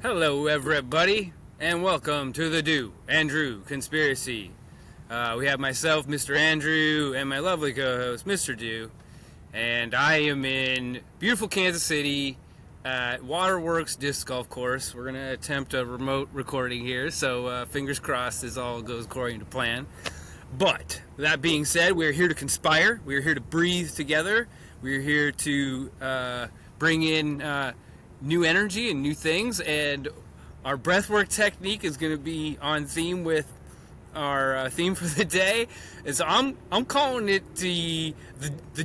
Hello, everybody, and welcome to the Andrew Conspiracy. We have myself, Mr. Andrew, and my lovely co-host, Mr. Do, and I am in beautiful Kansas City at Waterworks Disc Golf Course. We're going to attempt a remote recording here, so fingers crossed this all goes according to plan. But, that being said, we're here to conspire, we're here to breathe together, we're here to bring in new energy and new things, and our breathwork technique is going to be on theme with our theme for the day. And so I'm calling it the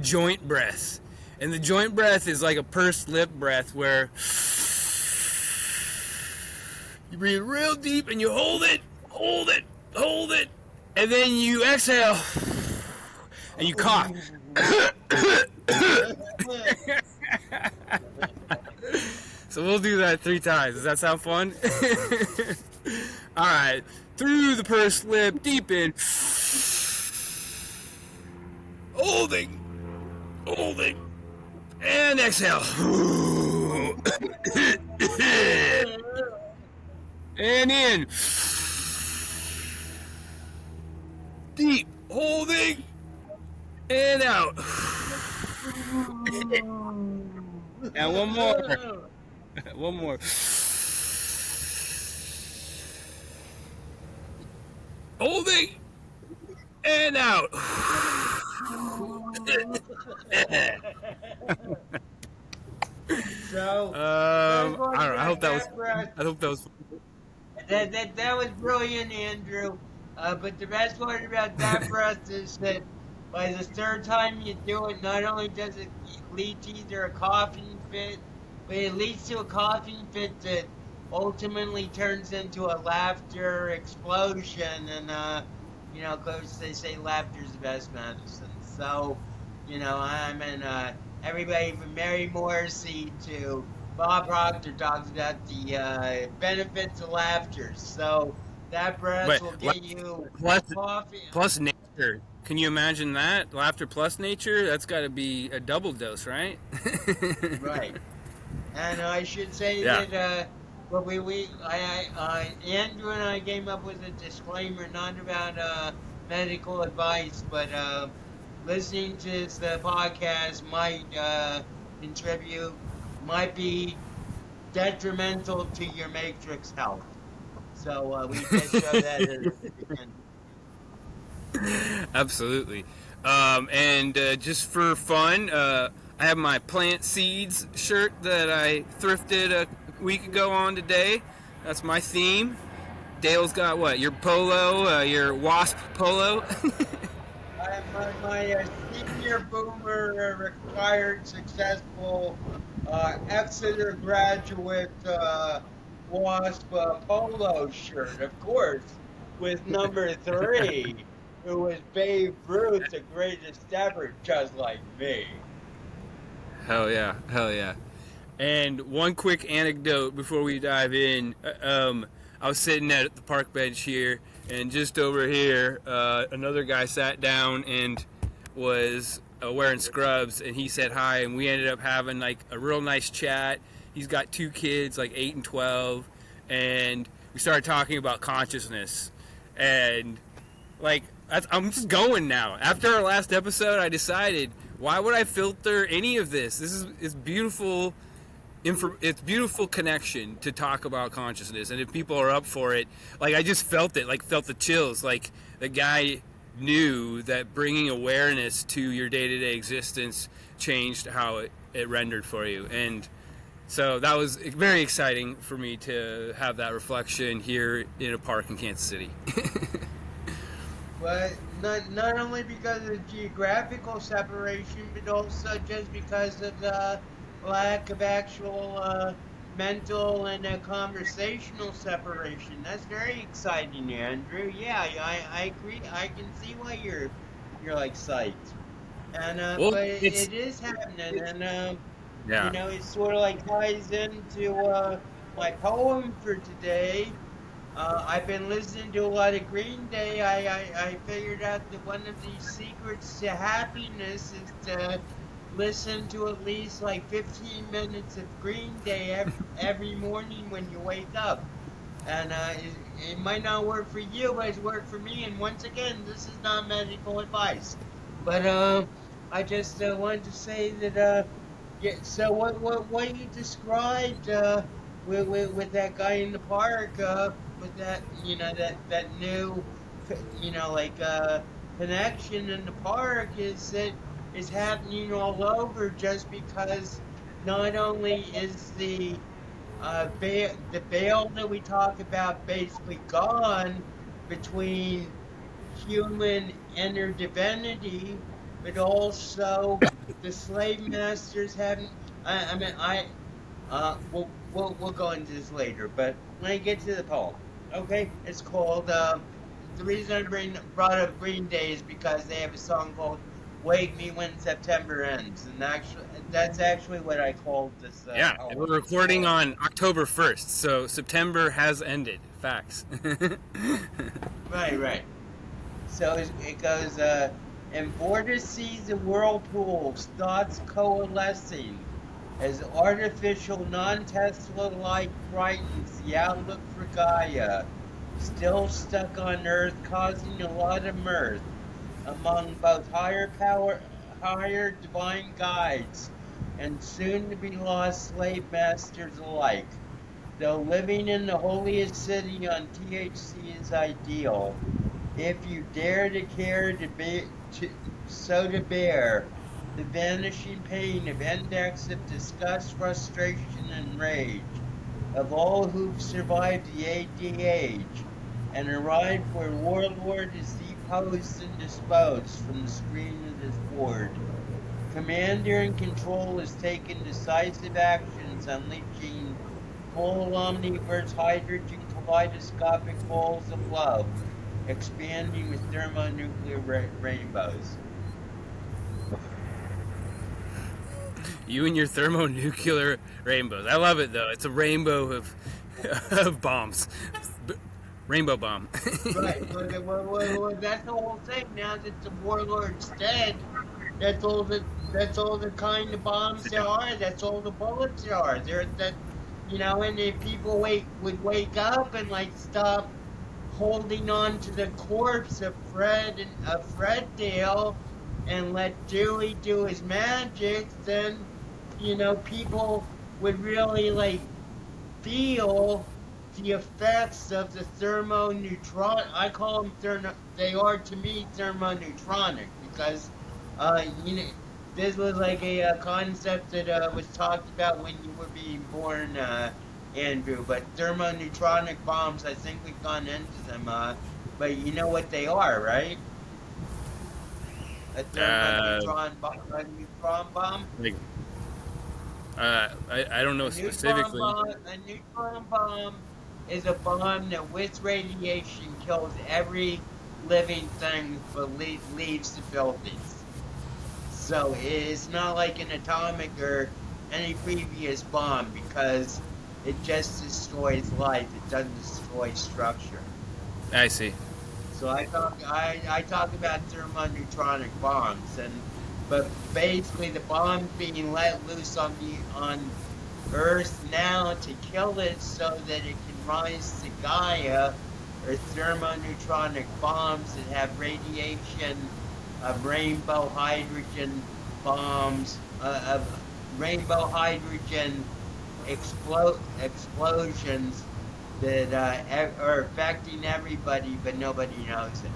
joint breath, and the joint breath is like a pursed lip breath where you breathe real deep and you hold it, and then you exhale and you cough. So we'll do that 3 times. Does that sound fun? Alright. Through the pursed lip, deep in. Holding. And exhale. And in. Deep. Holding. And out. And one more. One more. Holding. And out. So, I don't know. I hope that was. That was brilliant, Andrew. But the best part about that breath is that by the third time you do it, not only does it lead to either a coughing fit, but it leads to a coughing fit that ultimately turns into a laughter explosion. And, of course, they say laughter's the best medicine. So, I'm in everybody from Mary Morrissey to Bob Proctor talks about the benefits of laughter. So that breath will get you coffee. Plus nature. Can you imagine that? Laughter plus nature? That's got to be a double dose, right? Right. And I should say that Andrew and I came up with a disclaimer, not about medical advice, but listening to this podcast might might be detrimental to your matrix health. So we can show that as Absolutely. And just for fun, I have my plant seeds shirt that I thrifted a week ago on today. That's my theme. Dale's got what? Your polo, your wasp polo? my senior boomer retired successful Exeter graduate wasp polo shirt, of course, with number 3, who was Babe Ruth, the greatest ever, just like me. Hell yeah. And one quick anecdote before we dive in. I was sitting at the park bench here, and just over here, another guy sat down and was wearing scrubs, and he said hi, and we ended up having like a real nice chat. He's got 2 kids, like 8 and 12, and we started talking about consciousness, and like I'm just going now. After our last episode, I decided, why would I filter any of this? It's beautiful. It's beautiful connection to talk about consciousness, and if people are up for it, like I just felt it, like felt the chills, like the guy knew that bringing awareness to your day-to-day existence changed how it rendered for you. And so that was very exciting for me to have that reflection here in a park in Kansas City. But not only because of geographical separation, but also just because of the lack of actual mental and conversational separation. That's very exciting, Andrew. Yeah, I agree. I can see why you're like psyched. And Well, but it is happening, and Yeah. it sort of like ties into my poem for today. I've been listening to a lot of Green Day. I figured out that one of the secrets to happiness is to listen to at least like 15 minutes of Green Day every morning when you wake up. And it might not work for you, but it's worked for me. And once again, this is not medical advice. But I just wanted to say that yeah. So what you described with that guy in the park with that that new like connection in the park is happening all over just because not only is the veil that we talk about basically gone between human inner divinity, but also the slave masters haven't. I mean, we'll go into this later, but when I get to the poem, okay, it's called. The reason brought up Green Day is because they have a song called "Wake Me When September Ends," and that's actually what I called this. Yeah, we're recording So, on October 1st, so September has ended. Facts. right. So it goes, in vortices and whirlpools, thoughts coalescing as artificial non-Tesla light brightens the outlook for Gaia, still stuck on Earth, causing a lot of mirth among both higher divine guides, and soon to be lost slave masters alike. Though living in the holiest city on THC is ideal, if you dare to care to bear the vanishing pain of index of disgust, frustration, and rage of all who've survived the AD age and arrived where warlord is deposed and disposed from the screen of his board. Commander in control has taken decisive actions, unleashing full omniverse hydrogen kaleidoscopic balls of love, expanding with thermonuclear rainbows. You and your thermonuclear rainbows. I love it though. It's a rainbow of bombs. Rainbow bomb. Right. Well, that's the whole thing. Now that the warlord's dead, that's all the kind of bombs there are. That's all the bullets there are. And if people would wake up and like stop holding on to the corpse of Fred Dale and let Dewey do his magic, then people would really like feel the effects of the thermoneutron. I call them they are to me thermoneutronic because this was like a concept that was talked about when you were being born, Andrew. But thermoneutronic bombs, I think we've gone into them. But you know what they are, right? A neutron bomb. Like, I don't know specifically. A neutron bomb is a bomb that with radiation kills every living thing but leaves the buildings. So it's not like an atomic or any previous bomb because it just destroys life. It doesn't destroy structure. I see. So I talk about thermoneutronic bombs, but basically the bombs being let loose on Earth now to kill it so that it can rise to Gaia, or thermoneutronic bombs that have radiation of rainbow hydrogen bombs, of rainbow hydrogen explosions that are affecting everybody, but nobody knows it.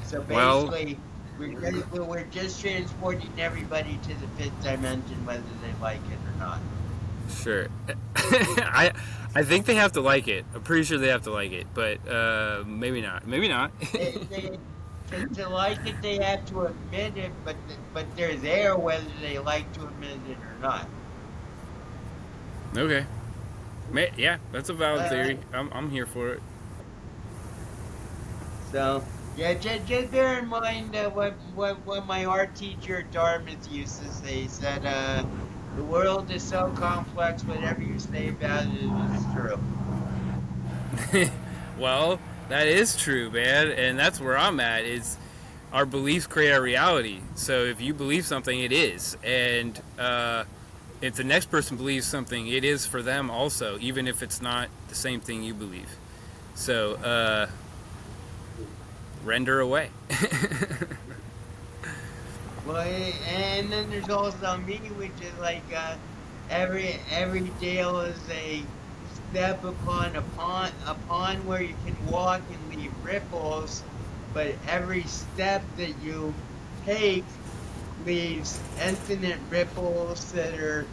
So basically, we're just transporting everybody to the fifth dimension, whether they like it or not. Sure. I think they have to like it. I'm pretty sure they have to like it, but maybe not. Maybe not. To like it, they have to admit it, but they're there whether they like to admit it or not. Okay. Yeah, that's a valid theory. I'm here for it. So, yeah, just bear in mind what my art teacher at Dartmouth used to say. He said, the world is so complex, whatever you say about it is true. Well, that is true, man, and that's where I'm at. Is our beliefs create our reality. So if you believe something, it is, and if the next person believes something, it is for them also, even if it's not the same thing you believe. So render away. Well, and then there's also me, which is like every deal is a step upon where you can walk and leave ripples, but every step that you take leaves infinite ripples that are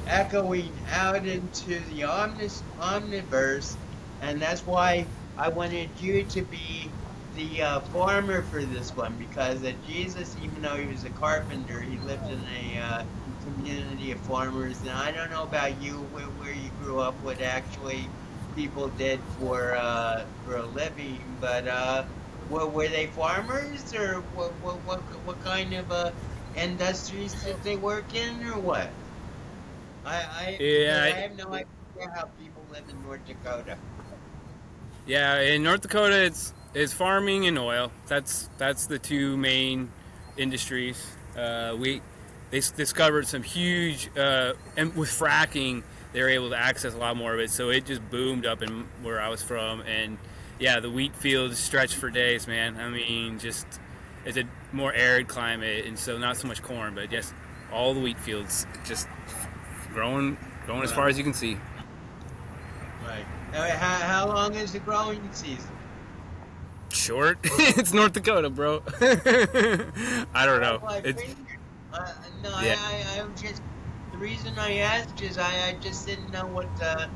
echoing out into the omniverse, and that's why I wanted you to be the farmer for this one, because Jesus, even though he was a carpenter, he lived in a community of farmers. And I don't know about you, where you grew up, what actually people did for a living, but were they farmers, or what kind of industries did they work in, or what? Because Yeah, I have no idea how people live in North Dakota. yeah. In North Dakota, it's farming and oil. That's the two main industries. We they discovered some huge, and with fracking, they were able to access a lot more of it. So it just boomed up in where I was from, and yeah, the wheat fields stretched for days, man. I mean, just it's a more arid climate, and so not so much corn, but just all the wheat fields just growing as far Right, as you can see. right. How long is the growing season? Short. It's North Dakota, bro. I don't know. Well, I It's figured. No, yeah, I'm just. The reason I asked is I just didn't know what the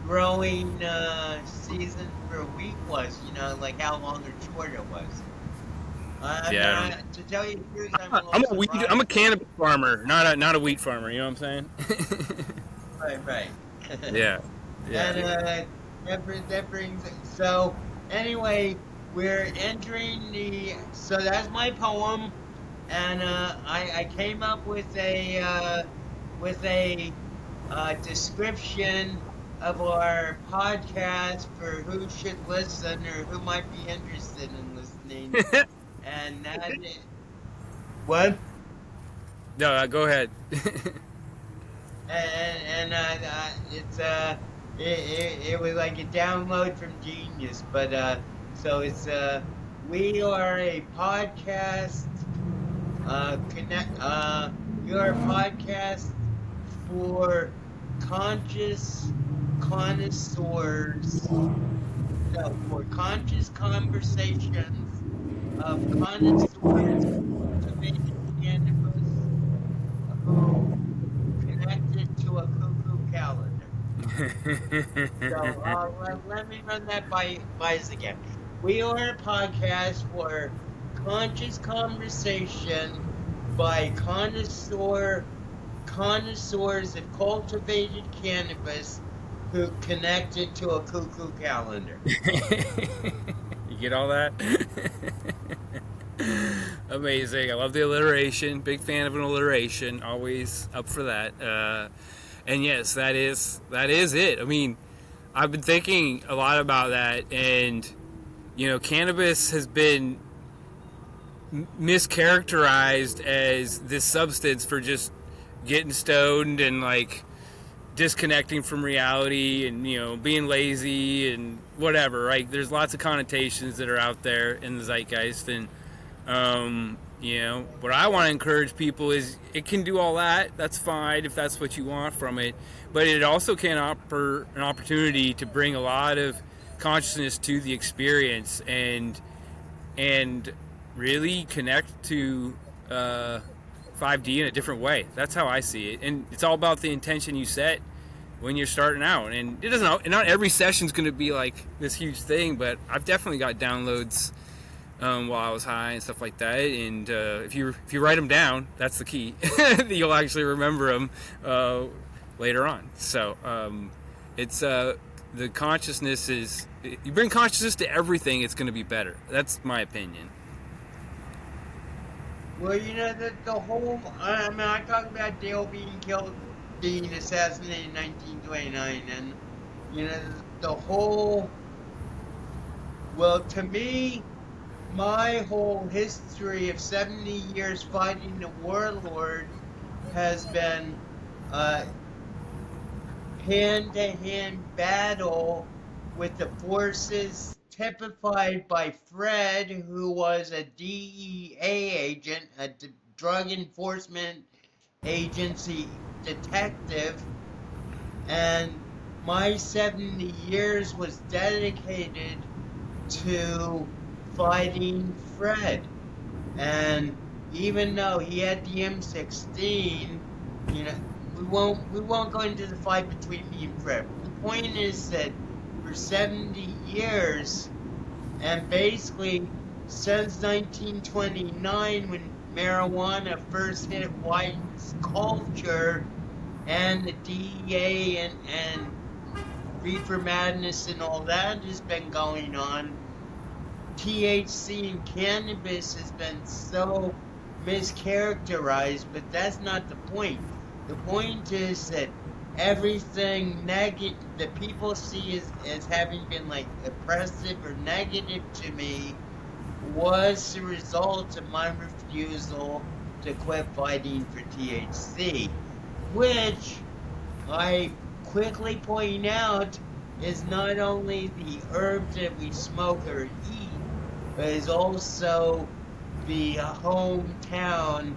growing season for wheat was. Like how long or short it was. I mean, yeah. I don't know. to tell you the truth, I'm a little I'm a surprised. cannabis farmer, not a wheat farmer. You know what I'm saying? Right, right. Yeah, And yeah. that brings it. So anyway, we're entering the. So that's my poem, and I came up with a description of our podcast for who should listen or who might be interested in listening, and that is what. No, go ahead. It was like a download from Genius, but so it's we are a podcast connect we are a podcast for conscious connoisseurs, no, for conscious conversations of connoisseurs of cultivated cannabis who connected to a cuckoo calendar. So let me run that by us again. We are a podcast for conscious conversation by connoisseurs of cultivated cannabis who connected to a cuckoo calendar. You get all that? Amazing. I love the alliteration. Big fan of an alliteration. Always up for that. And yes, that is it. I mean, I've been thinking a lot about that, and cannabis has been mischaracterized as this substance for just getting stoned and like disconnecting from reality and being lazy and whatever, right? There's lots of connotations that are out there in the zeitgeist, and what I want to encourage people is it can do all that. That's fine if that's what you want from it, but it also can offer an opportunity to bring a lot of consciousness to the experience and really connect to 5D in a different way. That's how I see it, and it's all about the intention you set when you're starting out. And it doesn't. Not every session's going to be like this huge thing, but I've definitely got downloads while I was high and stuff like that. And if you write them down, that's the key. You'll actually remember them later on. So it's the consciousness is. You bring consciousness to everything, it's going to be better. That's my opinion. Well, the whole. I mean, I talk about Dale being killed, being assassinated in 1929, and the whole. Well, to me, my whole history of 70 years fighting the warlord has been uh, hand-to-hand battle with the forces typified by Fred, who was a DEA agent, a Drug Enforcement Agency detective, and my 70 years was dedicated to fighting Fred. And even though he had the M16, you know, we won't go into the fight between me and Fred. The point is that for 70 years, and basically since 1929, when marijuana first hit white culture, and the DEA and reefer madness and all that has been going on, THC and cannabis has been so mischaracterized, but that's not the point. The point is that everything negative that people see as having been like oppressive or negative to me was the result of my refusal to quit fighting for THC, which I quickly point out is not only the herbs that we smoke or eat, but is also the hometown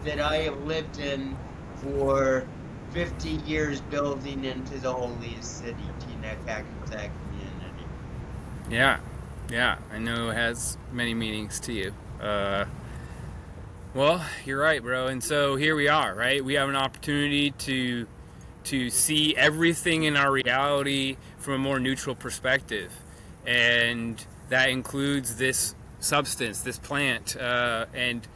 that I have lived in for 50 years, building into the holiest city, Teaneck, community. Yeah, I know it has many meanings to you. Well, you're right, bro. And so here we are, right? We have an opportunity to see everything in our reality from a more neutral perspective, and that includes this substance, this plant, and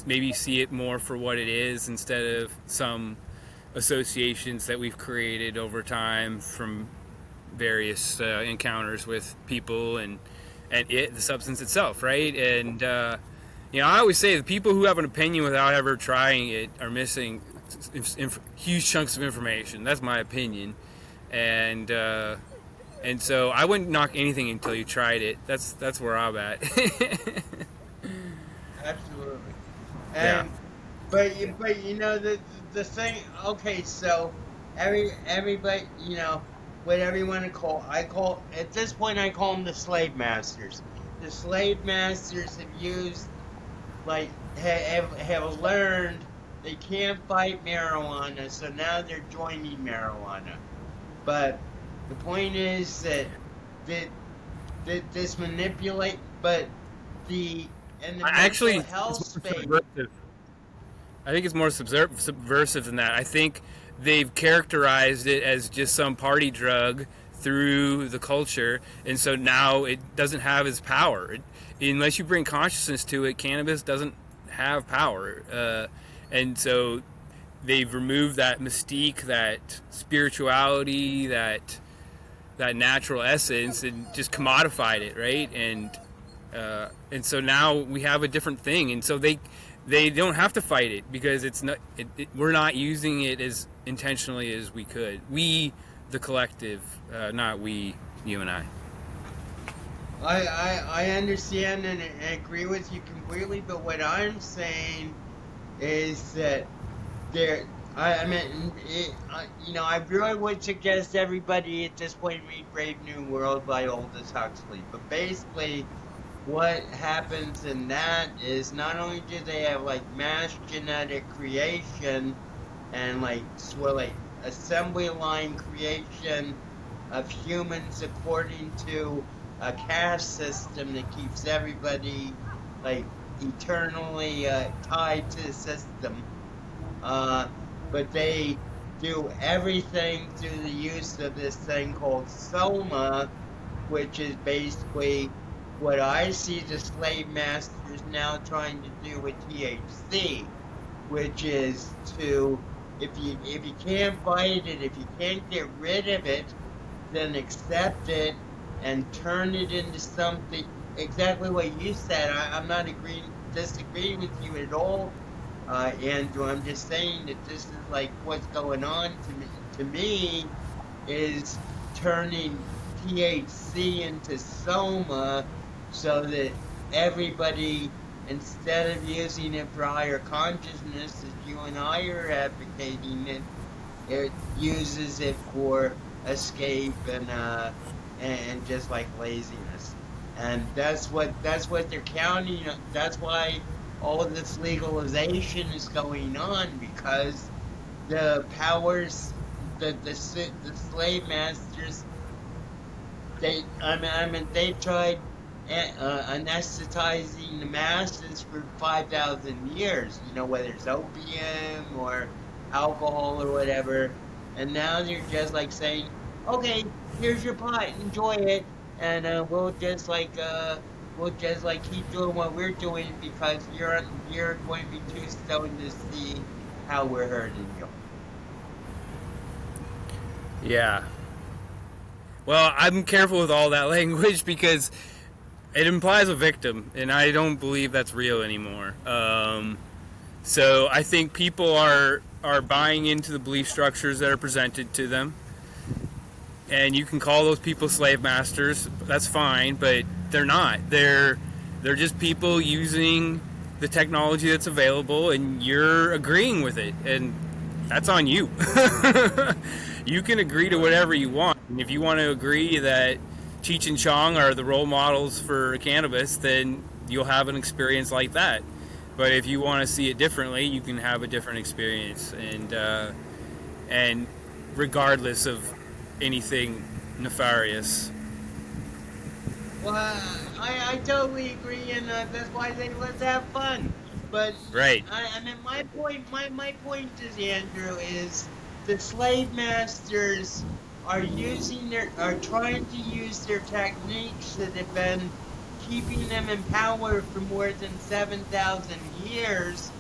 maybe see it more for what it is instead of some associations that we've created over time from various encounters with people and the substance itself, right? And I always say the people who have an opinion without ever trying it are missing huge chunks of information. That's my opinion, and so I wouldn't knock anything until you tried it. That's where I'm at. Absolutely. Yeah. And but the thing. Okay, so everybody, whatever you want to call, I call at this point I call them the slave masters. The slave masters have used like have learned they can't fight marijuana, so now they're joining marijuana. But the point is that this manipulate, but the in the Actually, mental health it's more space. subversive. I think it's more subversive than that. I think they've characterized it as just some party drug through the culture, and so now it doesn't have its power. Unless you bring consciousness to it, cannabis doesn't have power. And so they've removed that mystique, that spirituality, that natural essence, and just commodified it, right? And so now we have a different thing, and so they don't have to fight it because it's not. We're not using it as intentionally as we could. We, the collective, not we, you and I. I understand and I agree with you completely, but what I'm saying is that I really would suggest everybody at this point read Brave New World by Aldous Huxley. But basically, what happens in that is not only do they have like mass genetic creation and like assembly line creation of humans according to a caste system that keeps everybody like eternally tied to the system, but they do everything through the use of this thing called soma, which is basically what I see the slave masters now trying to do with THC, which is to, if you can't fight it, if you can't get rid of it, then accept it and turn it into something exactly what you said. I'm not disagreeing with you at all, Andrew. I'm just saying that this is like what's going on to me is turning THC into soma so that everybody, instead of using it for higher consciousness, as you and I are advocating it uses it for escape and just like laziness. And that's what they're counting on. That's why all this legalization is going on, because the powers, the slave masters, they tried anesthetizing the masses for 5,000 years. Whether it's opium or alcohol or whatever, and now they're just like saying, "Okay, here's your pot, enjoy it," and we'll just like keep doing what we're doing because you're going to be too stoned to see how we're hurting you. Yeah. Well, I'm careful with all that language because it implies a victim, and I don't believe that's real anymore. So I think people are buying into the belief structures that are presented to them, and you can call those people slave masters. That's fine, but they're not. They're just people using the technology that's available, and you're agreeing with it, and that's on you. You can agree to whatever you want. And if you want to agree that Cheech and Chong are the role models for cannabis, then you'll have an experience like that. But if you want to see it differently, you can have a different experience, and regardless of anything nefarious. Well, I totally agree, and that's why they let's have fun. But Right. I mean, my point is, Andrew, is the slave masters are trying to use their techniques that have been keeping them in power for more than 7,000 years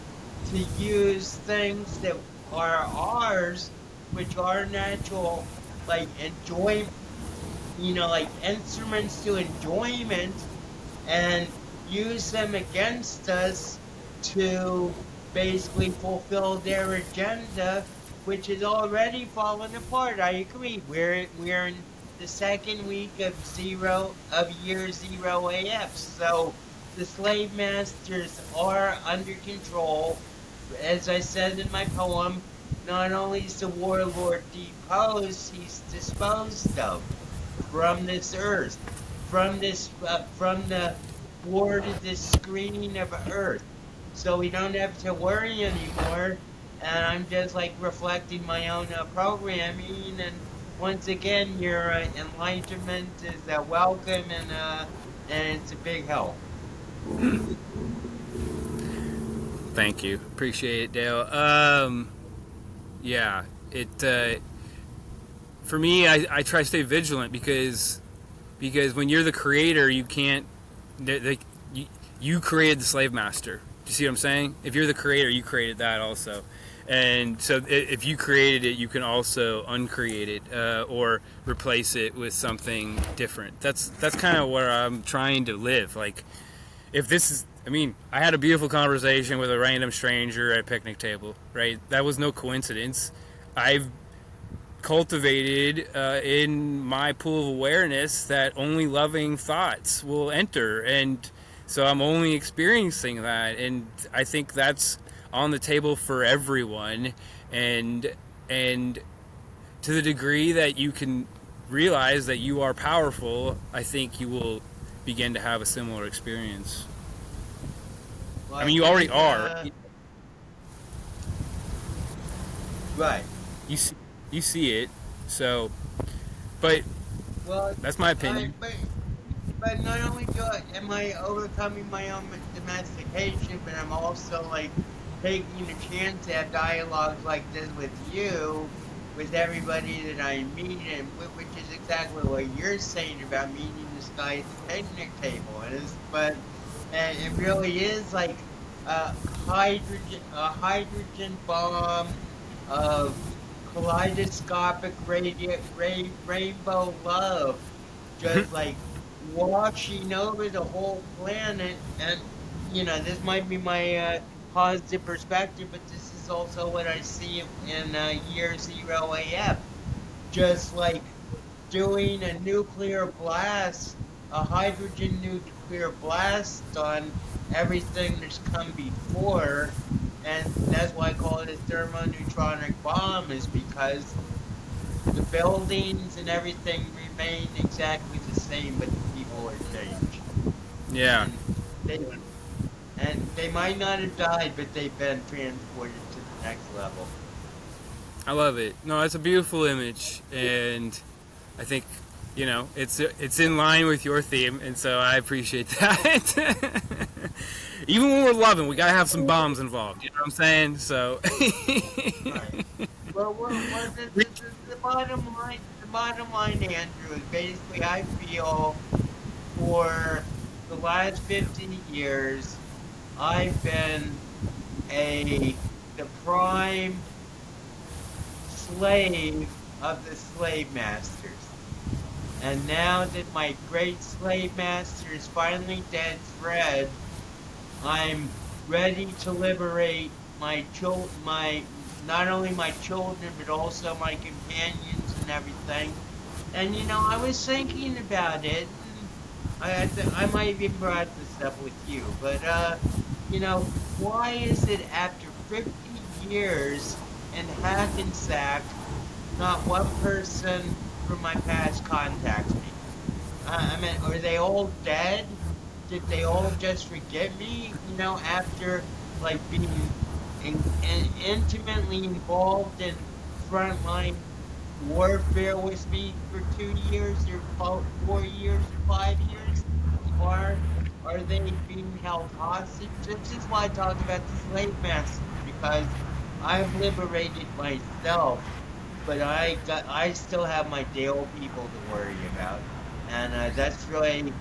to use things that are ours, which are natural, like enjoy, like instruments to enjoyment, and use them against us to basically fulfill their agenda, which is already falling apart. I agree. We're in the second week of year zero AF. So the slave masters are under control. As I said in my poem, not only is the warlord deposed, he's disposed of from this earth, from the board of this screen of earth. So we don't have to worry anymore. And I'm just like reflecting my own programming. And once again, your enlightenment is welcome, and it's a big help. Thank you. Appreciate it, Dale. Yeah, for me, I try to stay vigilant because when you're the creator, you can't. You created the slave master. Do you see what I'm saying? If you're the creator, you created that also. And so if you created it, you can also uncreate it or replace it with something different. That's kind of where I'm trying to live. Like, if this is, I had a beautiful conversation with a random stranger at a picnic table, right? That was no coincidence. I've cultivated in my pool of awareness that only loving thoughts will enter, and so I'm only experiencing that, and I think that's on the table for everyone, and to the degree that you can realize that you are powerful, I think you will begin to have a similar experience. Well, You already are. Right. You see it, so, but Well, that's my opinion. but not only am I overcoming my own domestication, but I'm also like taking a chance at dialogues like this with you, with everybody that I meet, and which is exactly what you're saying about meeting this guy at the picnic table. And it really is like a hydrogen bomb of kaleidoscopic rainbow love, just like washing over the whole planet. And this might be my positive perspective, but this is also what I see in year zero AF. Just like doing a nuclear blast, a hydrogen nuke nuclear blast on everything that's come before, and that's why I call it a thermoneutronic bomb, is because the buildings and everything remain exactly the same, but the people are changed. Yeah, And they they might not have died, but they've been transported to the next level. I love it. No, it's a beautiful image, and I think it's in line with your theme, and so I appreciate that. Even when we're loving, we gotta have some bombs involved. You know what I'm saying? So. Right. Well, the bottom line, Andrew, is basically I feel for the last 50 years, I've been the prime slave of the slave masters. And now that my great slave master is finally dead, Fred, I'm ready to liberate my not only my children but also my companions and everything. And I was thinking about it, and I might have even brought this up with you, but why is it after 50 years in Hackensack, not one person from my past contacts me? I mean, are they all dead? Did they all just forget me? After like being intimately involved in frontline warfare with me for 2 years or 4 years or 5 years, or are they being held hostage? This is why I talk about the slave masters, because I've liberated myself, but I still have my Dale people to worry about, and that's really,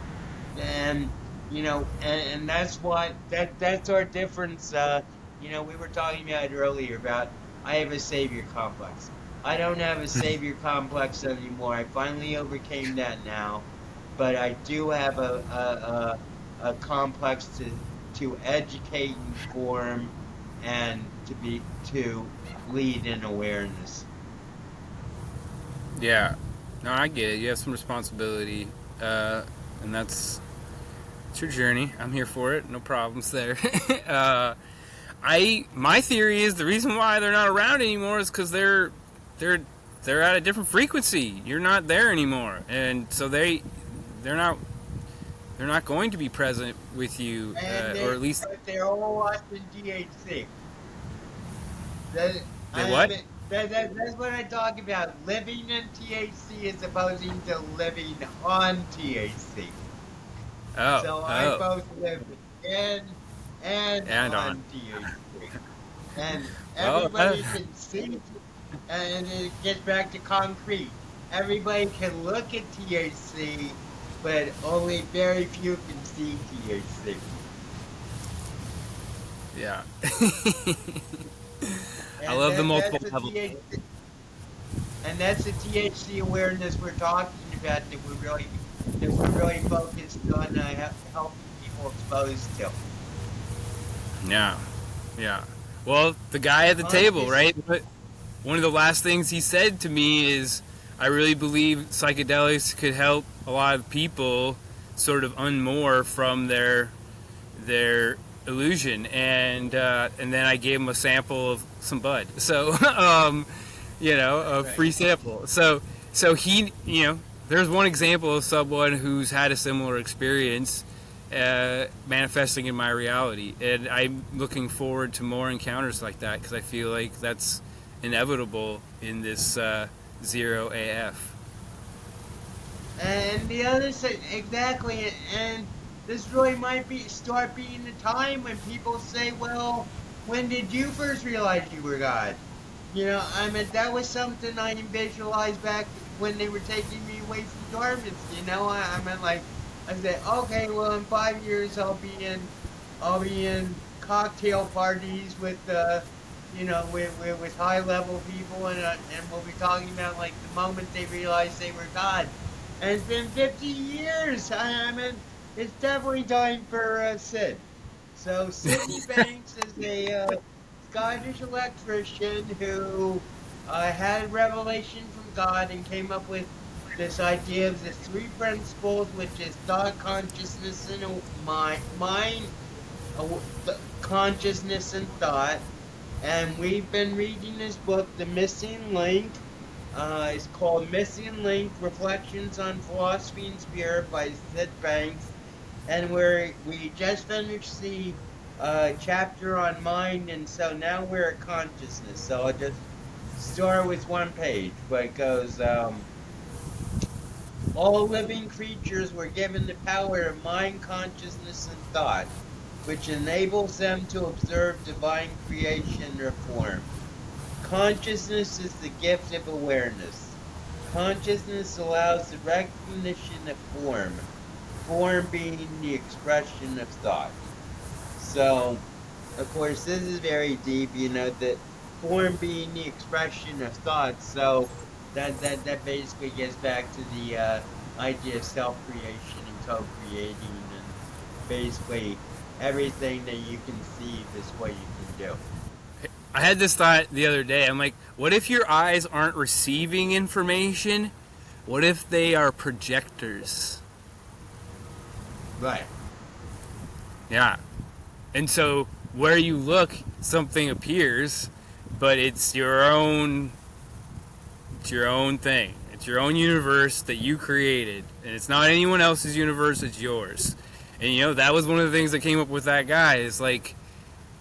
and and that's why that's our difference. We were talking about it earlier about I have a savior complex. I don't have a savior complex anymore. I finally overcame that now, but I do have a complex to educate, inform, and to lead in awareness. Yeah. No, I get it. You have some responsibility, and that's it's your journey. I'm here for it. No problems there. My theory is the reason why they're not around anymore is because they're they're at a different frequency. You're not there anymore, and so they're not going to be present with you, And or at least they're all watching DHC. That they I what? mean, that's what I talk about. Living in THC is opposing to living on THC. Oh, So I oh, both live in and and on. on THC, and Well, everybody can see. And it gets back to concrete. Everybody can look at THC, but only very few can see THC. yeah. I And love the that's multiple the levels. THC. And that's the THC awareness we're talking about, that we're really focused on helping people exposed to. Yeah, yeah. Well, the guy at the table, Conscious, right? But one of the last things he said to me is, "I really believe psychedelics could help a lot of people sort of unmoor from their illusion." And then I gave him a sample of some bud. So, a right? free sample. So he, there's one example of someone who's had a similar experience manifesting in my reality, and I'm looking forward to more encounters like that because I feel like that's inevitable in this zero AF. And the other side, exactly, and this really might start being the time when people say, "Well, when did you first realize you were God?" I mean, that was something I visualized back when they were taking me away from Dartmouth. I mean, like, I said, okay, well, in 5 years, I'll be in cocktail parties with, with high level people, and we'll be talking about like the moment they realized they were God. And it's been 50 years. I mean, it's definitely time for Sid. So Sydney Banks is a Scottish electrician who had a revelation from God and came up with this idea of the three principles, which is thought, consciousness, and mind, consciousness, and thought. And we've been reading this book, The Missing Link. It's called Missing Link: Reflections on Philosophy and Spirit by Sid Banks. And we just finished the chapter on mind, and so now we're at consciousness. So I'll just start with one page, where it goes, all living creatures were given the power of mind, consciousness, and thought, which enables them to observe divine creation or form. Consciousness is the gift of awareness. Consciousness allows the recognition of form being the expression of thought. So, of course, this is very deep, that form being the expression of thought. So that basically gets back to the idea of self-creation and co-creating, and basically everything that you conceive is what you can do. I had this thought the other day. I'm like, what if your eyes aren't receiving information? What if they are projectors? Right. Yeah. And so where you look, something appears, but it's your own thing. It's your own universe that you created. And it's not anyone else's universe, it's yours. And that was one of the things that came up with that guy, is like,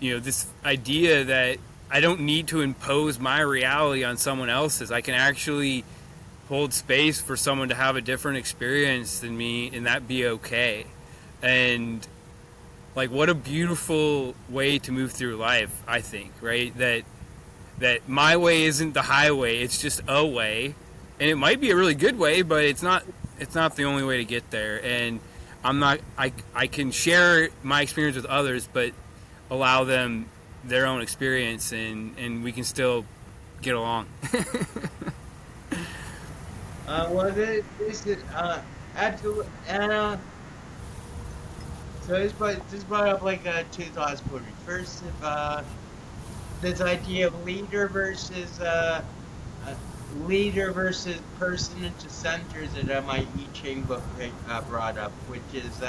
this idea that I don't need to impose my reality on someone else's. I can actually hold space for someone to have a different experience than me, and that be okay. And like, what a beautiful way to move through life, I think, right? That my way isn't the highway, it's just a way. And it might be a really good way, but it's not the only way to get there. And I can share my experience with others, but allow them their own experience, and we can still get along. Well, this is absolutely. So this brought up like two thoughts for me. First, if this idea of leader versus person into center that my I Ching book brought up, which is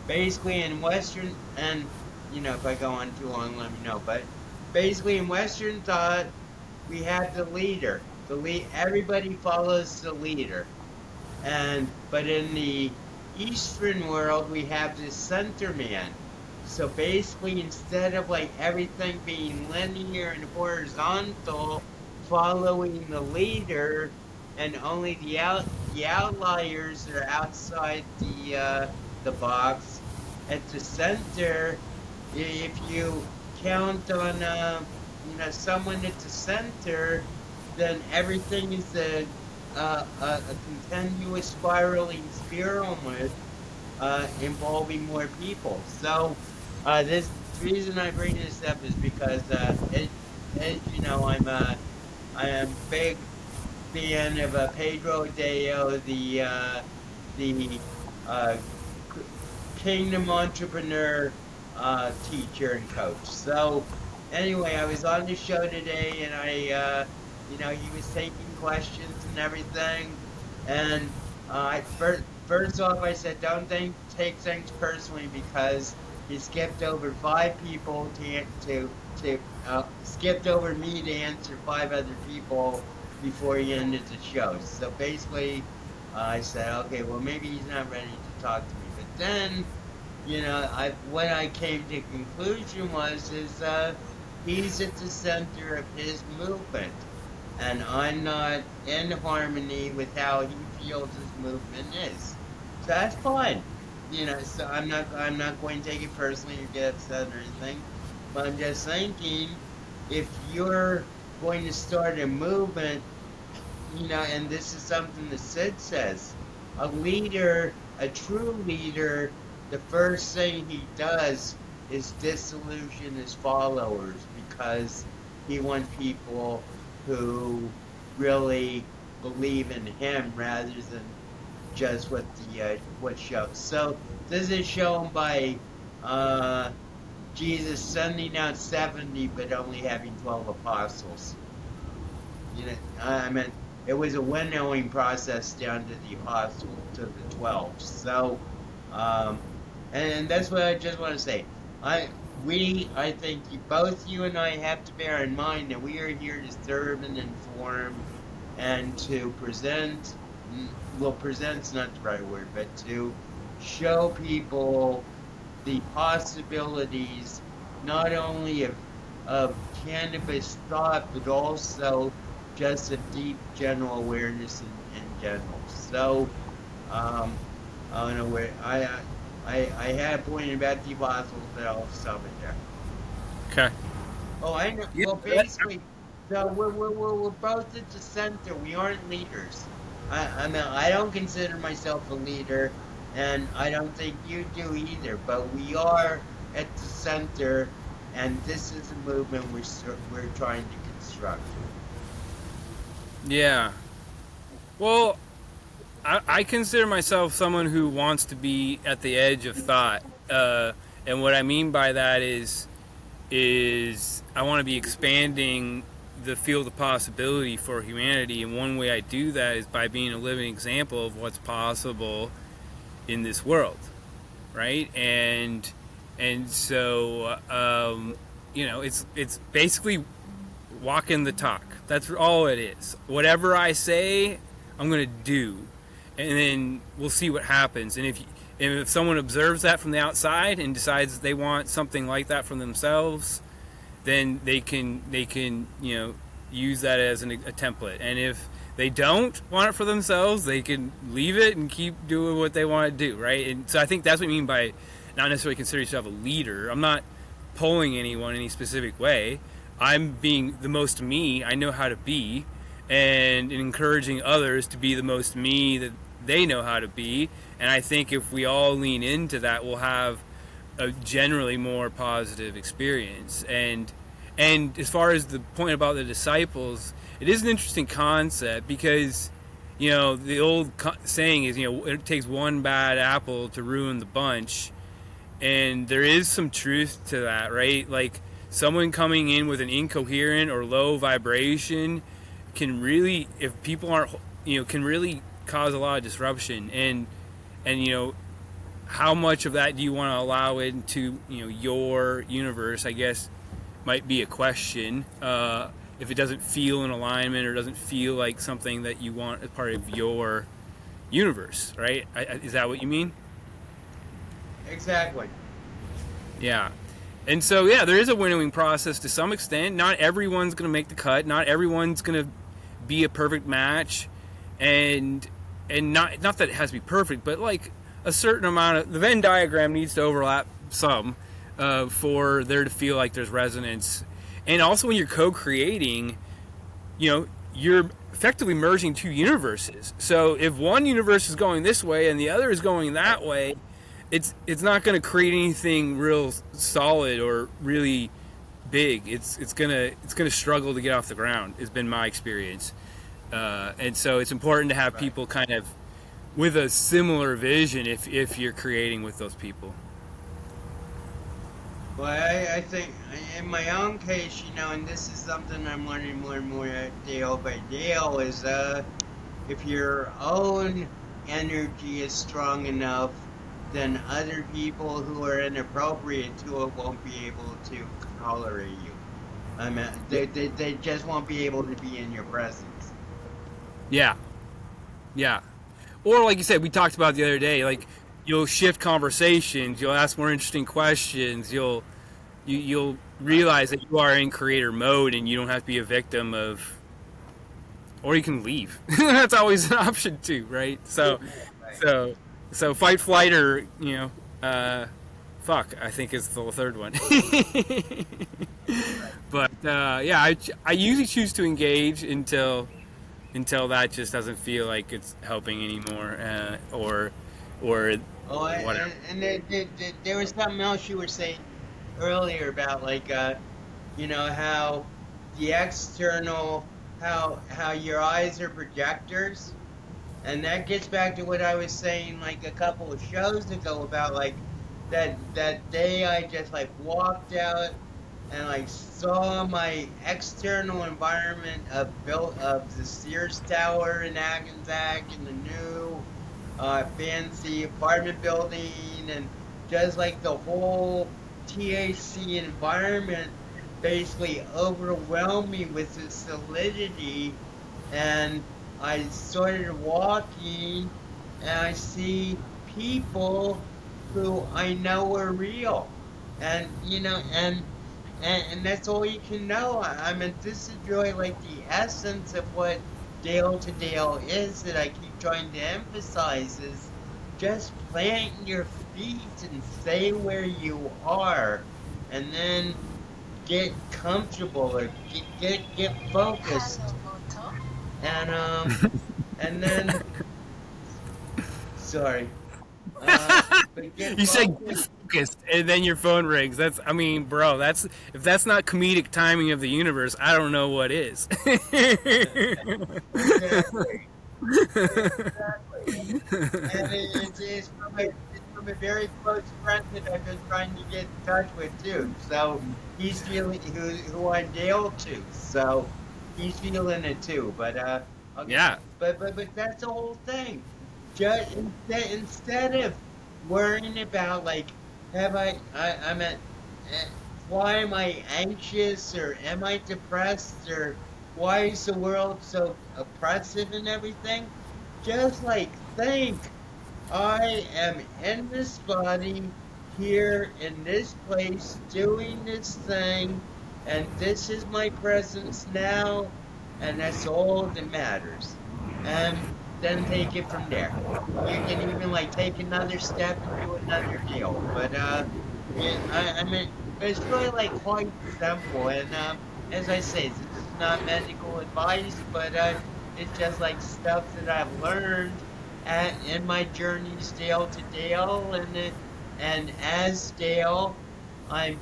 basically in Western, and if I go on too long, let me know. But basically in Western thought, we have the leader. Everybody follows the leader, but in the Eastern world, we have this center man. So basically, instead of like everything being linear and horizontal, following the leader, and only the outliers are outside the box. At the center, if you count on someone at the center, then everything is a continuous spiraling pyramid involving more people. So the reason I bring this up is because as you know, I'm a big fan of Pedro Deo, the Kingdom Entrepreneur teacher and coach. So anyway, I was on the show today, and I he was taking questions and everything, and first off, I said, don't take things personally, because he skipped over 5 people skipped over me to answer 5 other people before he ended the show. So basically, I said, okay, well, maybe he's not ready to talk to me. But then, what I came to conclusion is he's at the center of his movement, and I'm not in harmony with how he feels his movement is. So that's fine. So I'm not going to take it personally or get upset or anything. But I'm just thinking, if you're going to start a movement, and this is something that Sid says, a true leader, the first thing he does is disillusion his followers, because he wants people who really believe in him rather than just what shows. So this is shown by Jesus sending out 70 but only having 12 apostles. I meant it was a winnowing process down to the apostles, to the 12. So, um, and that's what I just want to say. I think both you and I have to bear in mind that we are here to serve and inform and to present. Well, present's not the right word, but to show people the possibilities not only of cannabis thought, but also just a deep general awareness in general. So, um, I don't know where I had a point about the apostles, but I'll stop it there. Okay. Oh, I know. Yeah, Well, basically, so we're both at the center. We aren't leaders. I mean, I don't consider myself a leader, and I don't think you do either. But we are at the center, and this is a movement we're trying to construct. yeah. Well, I consider myself someone who wants to be at the edge of thought, and what I mean by that is I want to be expanding the field of possibility for humanity, and one way I do that is by being a living example of what's possible in this world, right? And so it's basically walking the talk. That's all it is. Whatever I say, I'm gonna do, and then we'll see what happens. And if someone observes that from the outside and decides they want something like that for themselves, then they can use that as a template. And if they don't want it for themselves, they can leave it and keep doing what they want to do, right? And so I think that's what I mean by not necessarily consider yourself a leader. I'm not pulling anyone any specific way. I'm being the most me I know how to be, and encouraging others to be the most me that they know how to be. And I think if we all lean into that, we'll have a generally more positive experience. And as far as the point about the disciples, it is an interesting concept because the old saying is it takes one bad apple to ruin the bunch, and there is some truth to that, right? Like someone coming in with an incoherent or low vibration can really, if people aren't, can really cause a lot of disruption. And how much of that do you want to allow into your universe, I guess, might be a question. If it doesn't feel in alignment or doesn't feel like something that you want as part of your universe, right? Is that what you mean? Exactly. Yeah. And so, yeah, there is a winnowing process to some extent. Not everyone's going to make the cut. Not everyone's going to be a perfect match. And not that it has to be perfect, but like a certain amount of the Venn diagram needs to overlap some for there to feel like there's resonance. And also when you're co-creating, you're effectively merging two universes. So if one universe is going this way and the other is going that way, it's not going to create anything real solid or really big. It's gonna struggle to get off the ground. Has been my experience, and so it's important to have people kind of with a similar vision if you're creating with those people. Well, I think in my own case, and this is something I'm learning more and more day by day, is if your own energy is strong enough, then other people who are inappropriate to it won't be able to tolerate you. I mean, they just won't be able to be in your presence. Yeah. Or like you said, we talked about the other day, like you'll shift conversations, you'll ask more interesting questions, you'll realize that you are in creator mode and you don't have to be a victim of, or you can leave. That's always an option too, right? So fight, flight, or fuck, I think is the third one. But I usually choose to engage until that just doesn't feel like it's helping anymore, or whatever. And there was something else you were saying earlier about how the external, how your eyes are projectors. And that gets back to what I was saying like a couple of shows ago about like that day I just like walked out and I saw my external environment of the Sears Tower in Hackensack and the new fancy apartment building, and just like the whole THC environment basically overwhelmed me with its solidity. And I started walking, and I see people who I know are real, and and that's all you can know. I mean, this is really like the essence of what Dale to Dale is, that I keep trying to emphasize, is just plant your feet and stay where you are, and then get comfortable, or get focused, and and then, sorry, but get You said get focused. focused, and then your phone rings. That's, I mean, bro, that's, if that's not comedic timing of the universe, I don't know what is. Exactly. Exactly. And it's from a very close friend that I've been trying to get in touch with too. So he's feeling, who I Dale to. So he's feeling it too. But okay. Yeah. But that's the whole thing. Just instead of worrying about, like, have I'm at eh, why am I anxious, or am I depressed, or why is the world so oppressive and everything? Just like think, I am in this body, here in this place, doing this thing, and this is my presence now, and that's all that matters. And then take it from there. You can even like take another step and do another deal. But yeah, I mean, it's really like quite simple. And as I say, this is not medical advice, but it's just like stuff that I've learned in my journeys Dale to Dale, and as Dale, I'm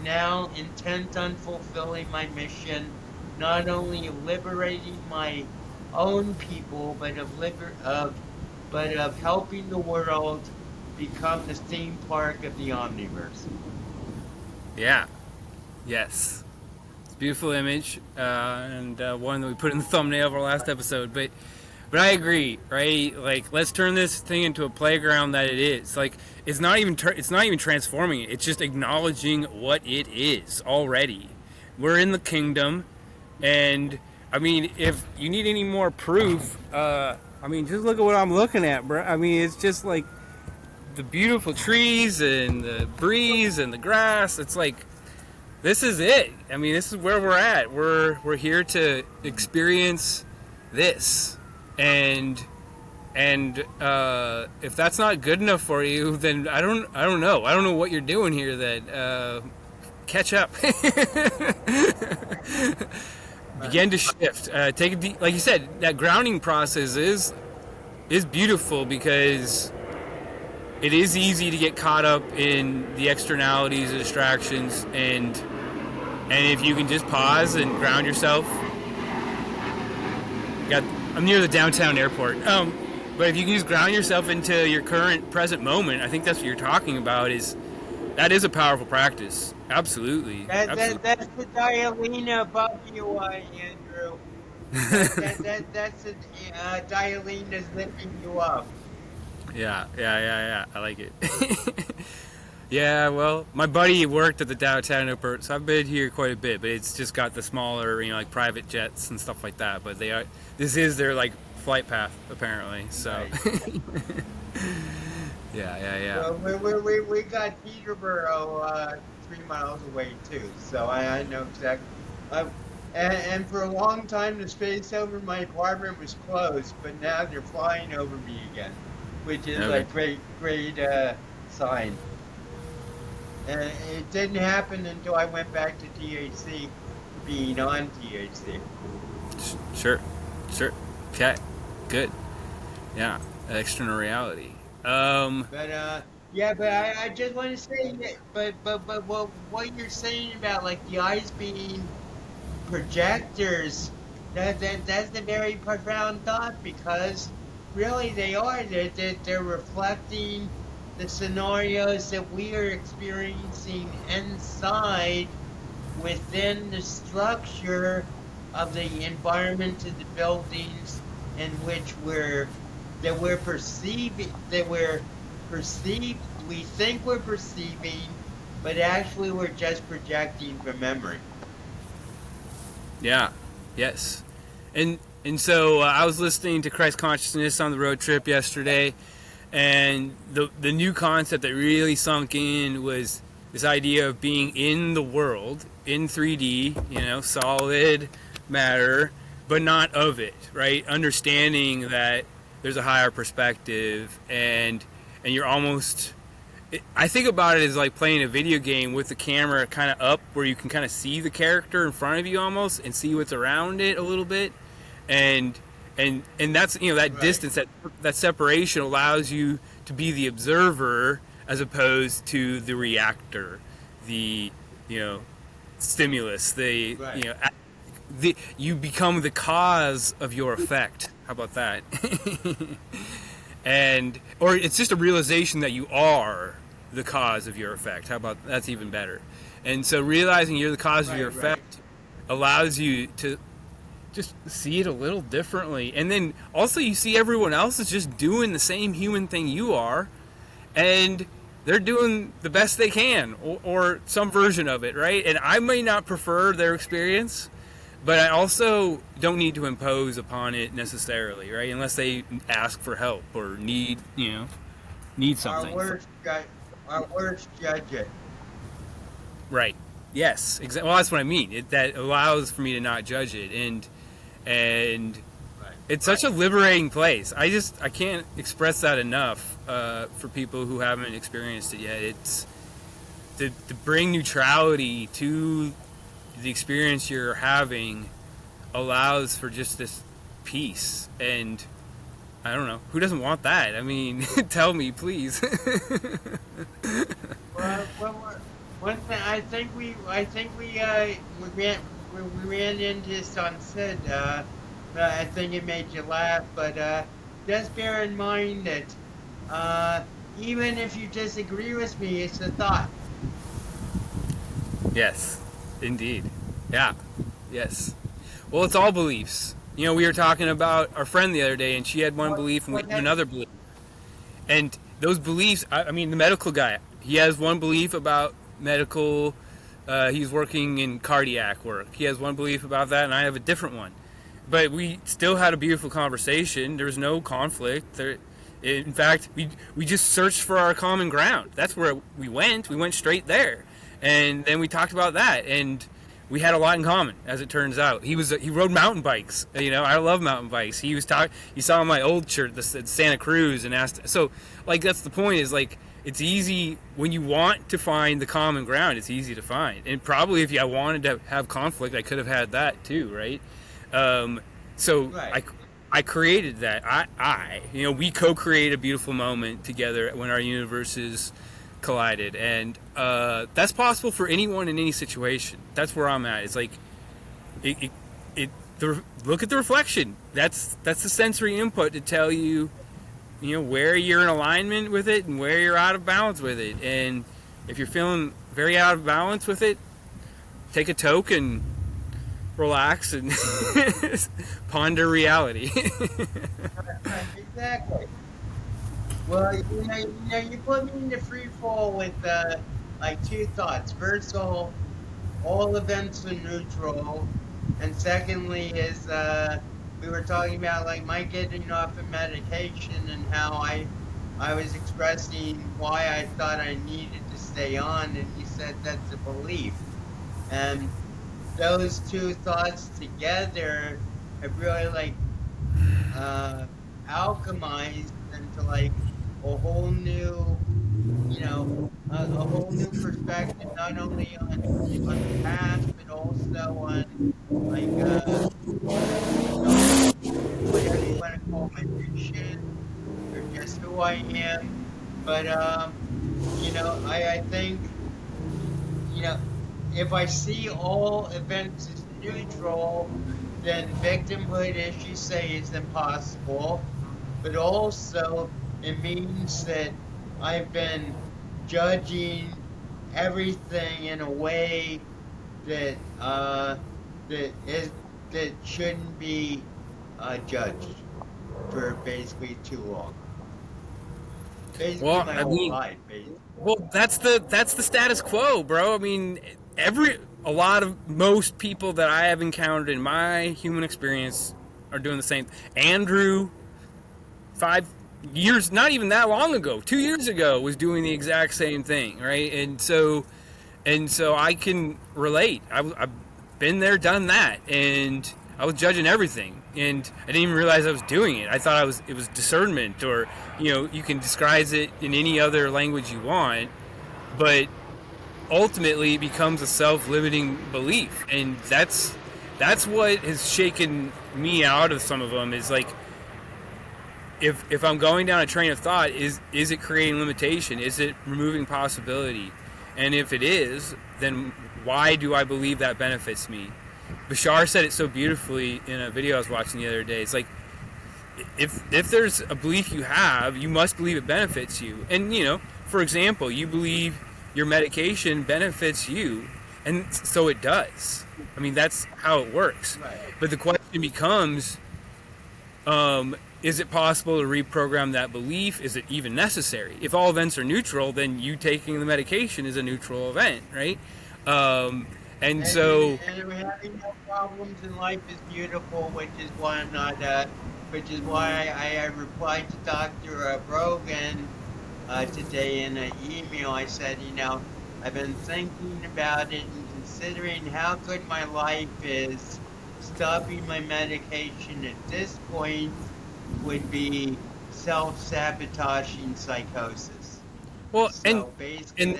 now intent on fulfilling my mission, not only liberating my own people, but of helping the world become the theme park of the omniverse. Yeah. Yes. It's a beautiful image, and one that we put in the thumbnail of our last episode. But I agree, right? Like, let's turn this thing into a playground that it is. Like, it's not even transforming it. It's just acknowledging what it is already. We're in the kingdom, and I mean, if you need any more proof, I mean, just look at what I'm looking at, bro. I mean, it's just like the beautiful trees and the breeze and the grass. It's like, this is it. I mean, this is where we're at. We're here to experience this, and if that's not good enough for you, then I don't know what you're doing here. That catch up. Begin to shift. Take a deep, like you said, that grounding process is beautiful, because it is easy to get caught up in the externalities, the distractions, and if you can just pause and ground yourself. I'm near the downtown airport. But if you can just ground yourself into your current present moment, I think that's what you're talking about. That is a powerful practice. Absolutely. Absolutely. That's the dialina above you, Andrew. That's the dialina's lifting you up. Yeah. I like it. Yeah, well, my buddy worked at the downtown airport, so I've been here quite a bit. But it's just got the smaller, like private jets and stuff like that. But this is their like flight path apparently. So. Right. Yeah. Well, we got Peterborough 3 miles away too, so I know exactly. And for a long time, the space over my apartment was closed, but now they're flying over me again, which is Okay. a great sign. And it didn't happen until I went back to THC, being on THC. Sure. Okay. Good. Yeah. External reality. But yeah, but I just want to say that, but what you're saying about like the eyes being projectors, that's a very profound thought, because really they are. They're reflecting the scenarios that we are experiencing inside within the structure of the environment of the buildings in which we're perceiving, we think we're perceiving, but actually we're just projecting from memory. Yeah. Yes. And so I was listening to Christ Consciousness on the road trip yesterday, and the new concept that really sunk in was this idea of being in the world in 3D, solid matter, but not of it, right? Understanding that there's a higher perspective, and you're almost, I think about it as like playing a video game with the camera kind of up, where you can kind of see the character in front of you almost, and see what's around it a little bit, and that's that Right. distance, that separation allows you to be the observer as opposed to the reactor, the stimulus, Right. you become the cause of your effect. How about that? Or it's just a realization that you are the cause of your effect. How about that's even better? And so realizing you're the cause of your Right. effect allows you to just see it a little differently. And then also you see everyone else is just doing the same human thing you are, and they're doing the best they can, or some version of it, right? And I may not prefer their experience, but I also don't need to impose upon it necessarily, right? Unless they ask for help or need something. Our worst judge it. Right. Yes. Exactly. Well, that's what I mean. That allows for me to not judge it, and Right. it's such a liberating place. I can't express that enough for people who haven't experienced it yet. It's to bring neutrality to the experience you're having allows for just this peace, and I don't know, who doesn't want that? I mean, tell me, please. Well, one thing I think we ran into this on Sid. I think it made you laugh, but just bear in mind that even if you disagree with me, it's a thought. Yes, indeed. Yeah. Yes. Well, it's all beliefs. We were talking about our friend the other day, and she had one belief and we had another belief. And those beliefs, I mean, the medical guy, he has one belief about medical, he's working in cardiac work. He has one belief about that, and I have a different one. But we still had a beautiful conversation. There was no conflict. In fact, we just searched for our common ground. That's where we went. We went straight there. And then we talked about that, and we had a lot in common, as it turns out. He rode mountain bikes. I love mountain bikes. He saw my old shirt that said Santa Cruz, and asked. So, like, that's the point. Is like, it's easy when you want to find the common ground. It's easy to find. And probably if I wanted to have conflict, I could have had that too, right? So Right. I created that. We co-created a beautiful moment together when our universes collided, and that's possible for anyone in any situation. That's where I'm at. It's like look at the reflection. That's the sensory input to tell you where you're in alignment with it and where you're out of balance with it. And if you're feeling very out of balance with it, take a toke and relax and ponder reality. Exactly. Well, you put me into free fall with like two thoughts. First of all events are neutral, and secondly is we were talking about like my getting off of medication and how I was expressing why I thought I needed to stay on, and you said that's a belief, and those two thoughts together have really like alchemized into like a whole new, a whole new perspective, not only on the past, but also on like whatever you want to call my mission or just who I am. But I think if I see all events as neutral, then victimhood, as you say, is impossible. But also, it means that I've been judging everything in a way that that is that shouldn't be judged for basically too long. Basically, Well, my I whole mean, life. Basically. well, that's the status quo, bro. I mean, most people that I have encountered in my human experience are doing the same. Andrew, 5 years, not even that long ago, 2 years ago, was doing the exact same thing, right? And so I can relate. I've been there, done that, and I was judging everything, and I didn't even realize I was doing it. I thought it was discernment, or you can disguise it in any other language you want, but ultimately it becomes a self-limiting belief, and that's what has shaken me out of some of them. Is like, if I'm going down a train of thought, is it creating limitation? Is it removing possibility? And if it is, then why do I believe that benefits me? Bashar said it so beautifully in a video I was watching the other day. It's like, if there's a belief you have, you must believe it benefits you. And for example, you believe your medication benefits you, and so it does. I mean, that's how it works. Right. But the question becomes, is it possible to reprogram that belief? Is it even necessary? If all events are neutral, then you taking the medication is a neutral event, right? And so, and having no problems in life is beautiful, which is why I'm not. Which is why I replied to Dr. Brogan today in an email. I said, I've been thinking about it and considering how good my life is. Stopping my medication at this point would be self-sabotaging psychosis. well, So basically, and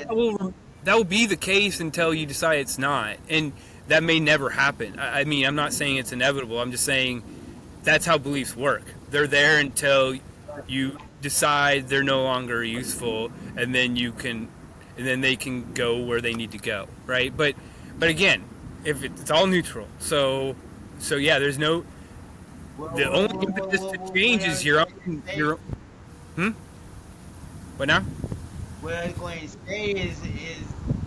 that will be the case until you decide it's not, and that may never happen. I mean, I'm not saying it's inevitable. I'm just saying that's how beliefs work. They're there until you decide they're no longer useful, and then they can go where they need to go, right? But again, if it's all neutral, so yeah, there's no. The only impetus to change is your own. What now? What I was going to say is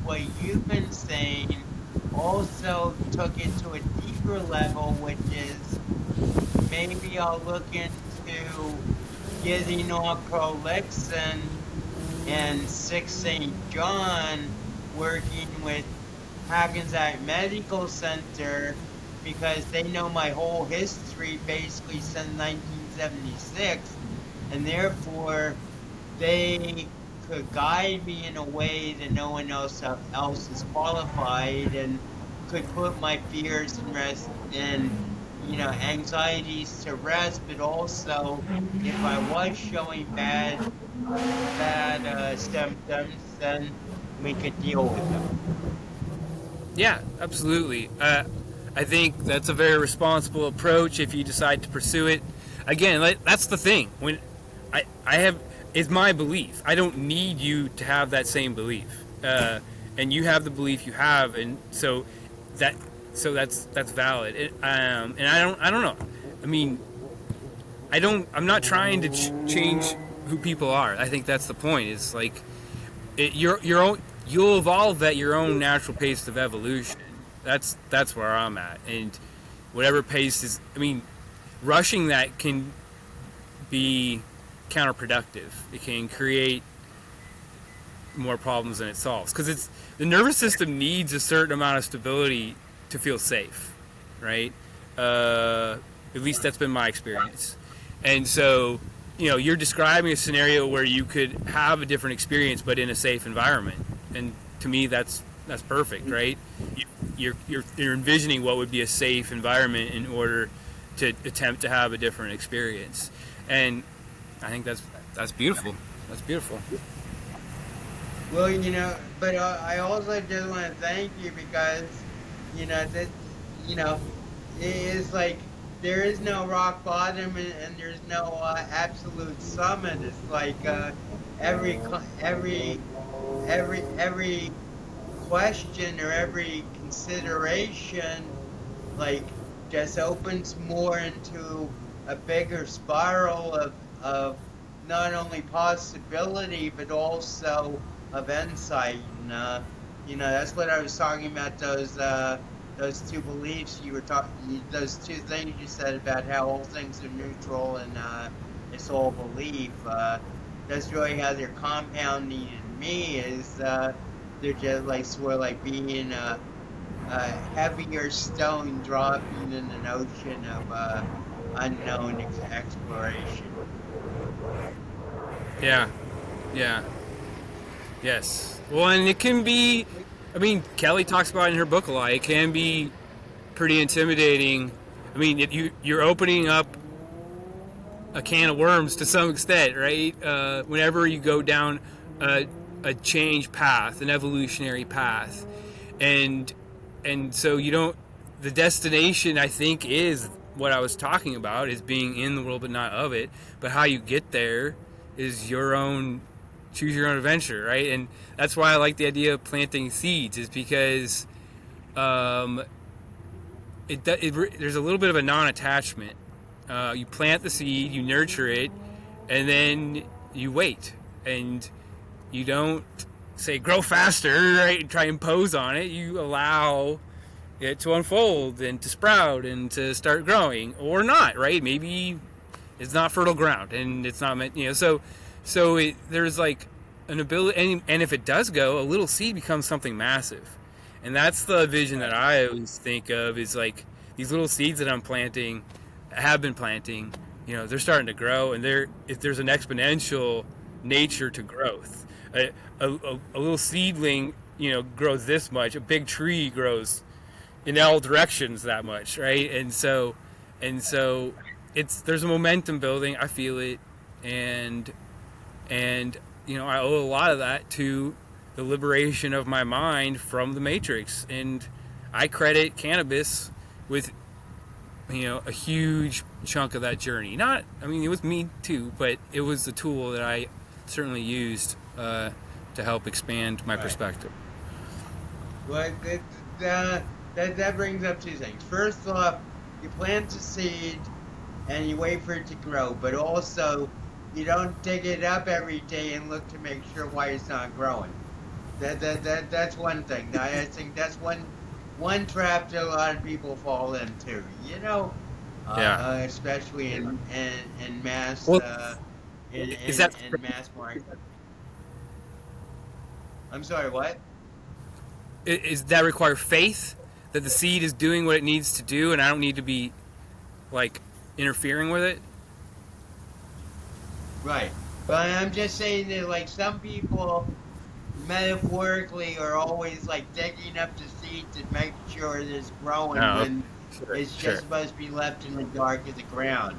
what you've been saying also took it to a deeper level, which is maybe I'll look into getting off Prolixin and 6 St. John, working with Hackensack Medical Center, because they know my whole history basically since 1976, and therefore they could guide me in a way that no one else is qualified, and could put my fears and rest and anxieties to rest. But also, if I was showing bad symptoms, then we could deal with them. Yeah, absolutely. I think that's a very responsible approach if you decide to pursue it. Again, that's the thing. When I have, it's my belief. I don't need you to have that same belief, and you have the belief you have, and so that's valid. And I don't know. I mean, I'm not trying to change who people are. I think that's the point. It's like you'll evolve at your own natural pace of evolution. That's where I'm at, and whatever pace is. I mean, rushing that can be counterproductive. It can create more problems than it solves, because the nervous system needs a certain amount of stability to feel safe, right? At least that's been my experience. And so, you're describing a scenario where you could have a different experience, but in a safe environment. And to me, that's perfect, right? You're envisioning what would be a safe environment in order to attempt to have a different experience. And I think that's beautiful. That's beautiful. Well, but I also just want to thank you, because, that, it is like there is no rock bottom, and there's no absolute summit. It's like every question or every consideration, like, just opens more into a bigger spiral of not only possibility but also of insight. And that's what I was talking about. Those two beliefs you were talking, those two things you said about how all things are neutral and it's all belief. That's really how they're compounding in me. Is they're just like sort of like being a heavier stone dropping in an ocean of unknown exploration. Yeah, yeah, yes. Well, and it can be. I mean, Kelly talks about it in her book a lot. It can be pretty intimidating. I mean, you're opening up a can of worms to some extent, right? Whenever you go down a change path, an evolutionary path, and so you don't. The destination, I think, is what I was talking about: is being in the world but not of it. But how you get there is your own. Choose your own adventure, right? And that's why I like the idea of planting seeds, is because um, there's a little bit of a non-attachment. You plant the seed, you nurture it, and then you wait. And you don't say grow faster, right? And try and impose on it. You allow it to unfold and to sprout and to start growing, or not, right? Maybe it's not fertile ground and it's not meant, there's like an ability, and if it does go, a little seed becomes something massive. And that's the vision that Right. I always think of, is like these little seeds that I'm planting, have been planting, they're starting to grow, and if there's an exponential nature to growth. A little seedling, grows this much. A big tree grows in all directions that much, right? And so there's a momentum building. I feel it, and and I owe a lot of that to the liberation of my mind from the matrix, and I credit cannabis with a huge chunk of that journey. Not, I mean, it was me too, but it was the tool that I certainly used to help expand my Right. perspective. Well, that brings up two things. First off, you plant a seed and you wait for it to grow, but also you don't dig it up every day and look to make sure why it's not growing. That's one thing. I think that's one trap that a lot of people fall into. Yeah. Especially in mass Well, is that in mass market. I'm sorry, what? is that require faith that the seed is doing what it needs to do, and I don't need to be like interfering with it? Right. But I'm just saying that like some people metaphorically are always like digging up the seeds and making sure it is growing Oh, when sure, it's just sure. supposed to be left in the dark of the ground.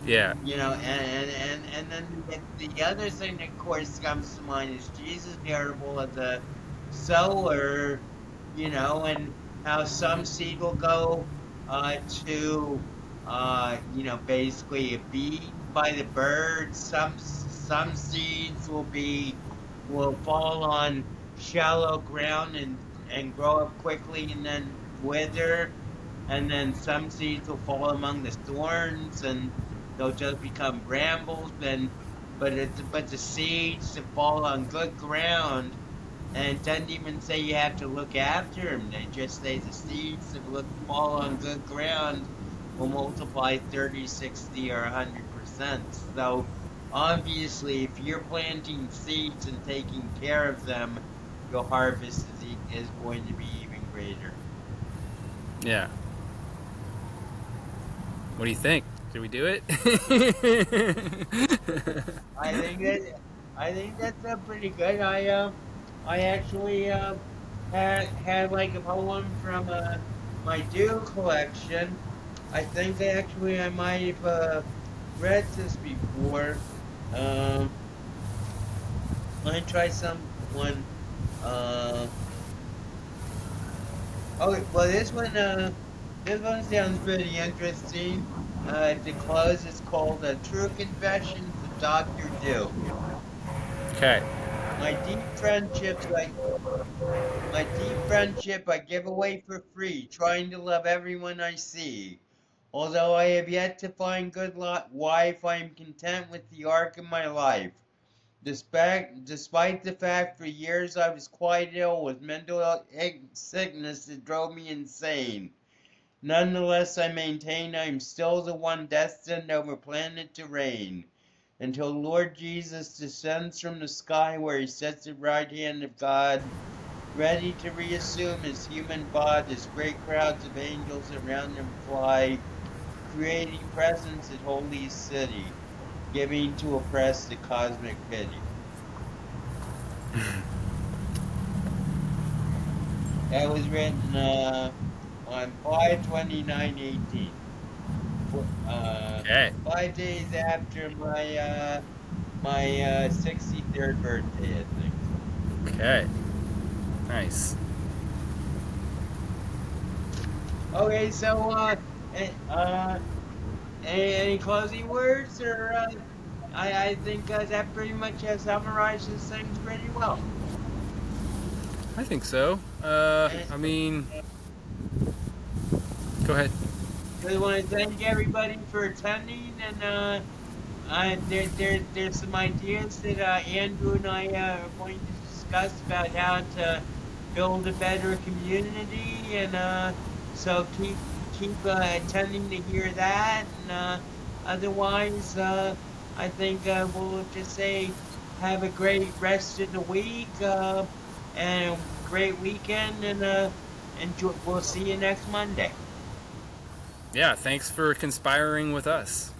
Yeah, And then the other thing that of course comes to mind is Jesus' parable of the sower, and how some seed will go to basically be eaten by the birds. Some seeds will fall on shallow ground and grow up quickly and then wither, and then some seeds will fall among the thorns and they'll just become brambles. But the seeds that fall on good ground, and it doesn't even say you have to look after them. They just say the seeds that fall on good ground will multiply 30, 60, or 100%. So obviously, if you're planting seeds and taking care of them, your harvest is going to be even greater. yeah. What do you think? Did we do it? I think that I think that's pretty good. I actually had like a poem from my Dew collection. I think actually I might have read this before. Um, let me try some one. Uh, okay, well this one sounds pretty interesting. The close is called "True Confessions of Doctor Dew." Okay. My deep friendships, like my deep friendship, I give away for free, trying to love everyone I see. Although I have yet to find good wife, I am content with the arc of my life. Despite the fact for years I was quite ill with mental sickness that drove me insane. Nonetheless, I maintain I am still the one destined over planet to reign, until Lord Jesus descends from the sky where he sits at the right hand of God, ready to reassume his human body as great crowds of angels around him fly, creating presence at Holy City, giving to oppress the cosmic pity. That was written on 5/29/18. Okay. 5 days after my 63rd birthday, I think. Okay. Nice. Okay, so any closing words, or I think that pretty much summarizes things pretty well. I think so. And I mean, go ahead. I want to thank everybody for attending, and there's some ideas that Andrew and I are going to discuss about how to build a better community, and so keep attending to hear that, and otherwise, I think we'll just say have a great rest of the week, and a great weekend, and we'll see you next Monday. Yeah, thanks for conspiring with us.